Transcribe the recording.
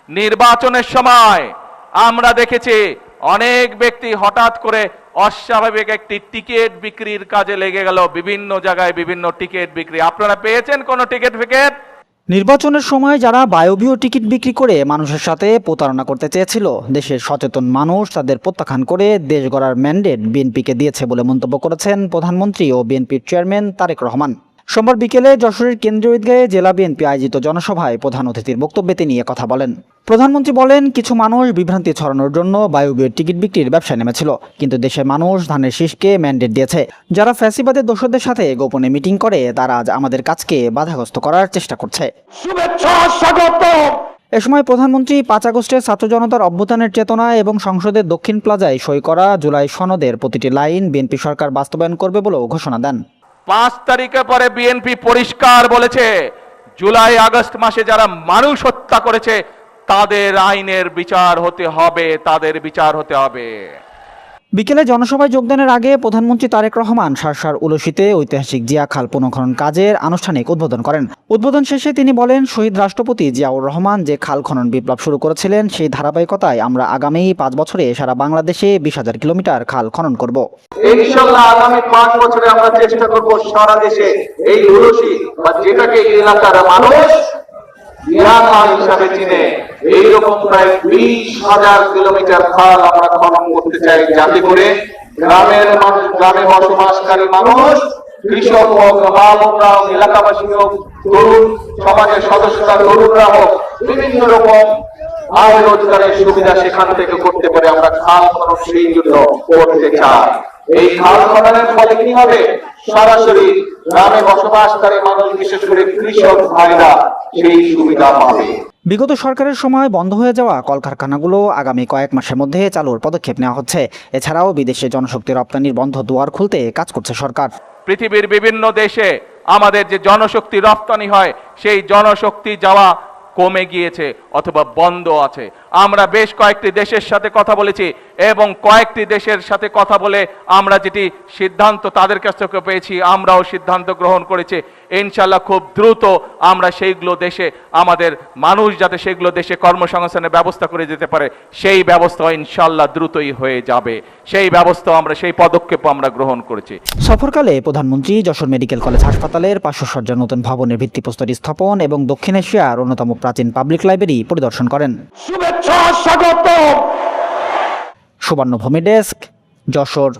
নির্বাচনের সময় আমরা দেখেছি অনেক ব্যক্তি হঠাৎ করে অস্বাভাবিক একটি টিকিট বিক্রির কাজে লেগে গেল, বিভিন্ন জায়গায় বিভিন্ন টিকিট বিক্রি। আপনারা পেয়েছেন কোন টিকিট ফিকেট? নির্বাচনের সময় যারা বায়বীয় টিকিট বিক্রি করে মানুষের সাথে প্রতারণা করতে চেয়েছিল, দেশের সচেতন মানুষ তাদের প্রত্যাখ্যান করে দেশ গড়ার ম্যান্ডেট বিএনপিকে দিয়েছে বলে মন্তব্য করেছেন প্রধানমন্ত্রী ও বিএনপির চেয়ারম্যান তারেক রহমান। সোমবার বিকেলে যশোরের কেন্দ্রীয় ঈদগাহে জেলা বিএনপি আয়োজিত জনসভায় প্রধান অতিথির বক্তব্যে তিনি কথা বলেন। প্রধানমন্ত্রী বলেন, কিছু মানুষ বিভ্রান্তি ছড়ানোর জন্য বায়বীয় টিকিট বিক্রির ব্যবসায় নেমেছিল, কিন্তু দেশের মানুষ ধানের শীষকে ম্যান্ডেট দিয়েছে। যারা ফ্যাসিবাদের দোসরদের সাথে গোপনে মিটিং করে তারা আজ আমাদের কাজকে বাধাগ্রস্ত করার চেষ্টা করছে। শুভেচ্ছা, স্বাগত। এ সময় প্রধানমন্ত্রী ৫ আগস্টের ছাত্র জনতার অভ্যুত্থানের চেতনা এবং সংসদের দক্ষিণ প্লাজায় সই করা জুলাই সনদের প্রতিটি লাইন বিএনপি সরকার বাস্তবায়ন করবে বলেও ঘোষণা দেন। ৫ তারিখের পরে বিএনপি পরিষ্কার বলেছে, জুলাই আগস্ট মাসে যারা মানুষ হত্যা করেছে তাদের আইনের বিচার হতে হবে, তাদের বিচার হতে হবে। বিকেলে জনসভায় যোগদানের আগে প্রধানমন্ত্রী তারেক রহমান শার্শার উলসিতে ঐতিহাসিক জিয়া খাল পুনঃখনন কাজের আনুষ্ঠানিক উদ্বোধন করেন। উদ্বোধন শেষে তিনি বলেন, শহীদ রাষ্ট্রপতি জিয়াউর রহমান যে খাল খনন বিপ্লব শুরু করেছিলেন, সেই ধারাবাহিকতায় আমরা আগামী ৫ বছরে সারা বাংলাদেশে ২০,০০০ কিলোমিটার খাল খনন করব। ইনশাআল্লাহ আগামী ৫ বছরে আমরা চেষ্টা করব সারা দেশে এই উলসি বা যেটাকে এই এলাকার মানুষ জিয়া খাল হিসাবে চিনে এইরকম প্রায় ২০,০০০ কিলোমিটার খাল আমরা খনন করতে চাই, যাতে করে গ্রামের মানুষ, গ্রামে বসবাসকারী মানুষ, কৃষক হোক, মা-বোনরা হোক, এলাকাবাসী হোক, তরুণ সমাজের সদস্যরা, তরুণরা হোক, বিভিন্ন রকম আয় রোজগারের সুবিধা সেখান থেকে করতে পারে। আমরা খাল খনন সেই জন্য করতে চাই। এই খাল খননের ফলে কি হবে? সরাসরি গ্রামে বসবাসকারী মানুষ, বিশেষ করে কৃষক ভাইরা সেই সুবিধা পাবে। বিগত সরকারের সময় বন্ধ হয়ে যাওয়া কলকারখানাগুলো আগামী কয়েক মাসের মধ্যে চালুর পদক্ষেপ নেওয়া হচ্ছে। এছাড়াও বিদেশে জনশক্তি রপ্তানির বন্ধ দুয়ার খুলতে কাজ করছে সরকার। পৃথিবীর বিভিন্ন দেশে আমাদের যে জনশক্তি রপ্তানি হয়, সেই জনশক্তি যাওয়া কমে গিয়েছে অথবা বন্ধ আছে। আমরা বেশ কয়েকটি দেশের সাথে কথা বলেছি এবং কয়েকটি দেশের সাথে কথা বলে আমরা যেটি সিদ্ধান্ত তাদের কাছ থেকে পেয়েছি, আমরাও সিদ্ধান্ত গ্রহণ করেছি। ইনশাল্লাহ খুব দ্রুত আমরা সেইগুলো দেশে আমাদের মানুষ যাতে সেগুলো দেশে কর্মসংস্থানের ব্যবস্থা করে যেতে পারে, সেই ব্যবস্থা ইনশাল্লাহ দ্রুতই হয়ে যাবে। সেই ব্যবস্থা আমরা, সেই পদক্ষেপ আমরা গ্রহণ করেছি। সফরকালে প্রধানমন্ত্রী যশোর মেডিকেল কলেজ হাসপাতালের ৫০০ শয্যার নতুন ভবনের ভিত্তিপ্রস্তর স্থাপন এবং দক্ষিণ এশিয়ার অন্যতম প্রাচীন পাবলিক লাইব্রেরি পরিদর্শন করেন। শুভেচ্ছা, স্বাগত। সুবর্ণভূমি ডেস্ক, যশোর।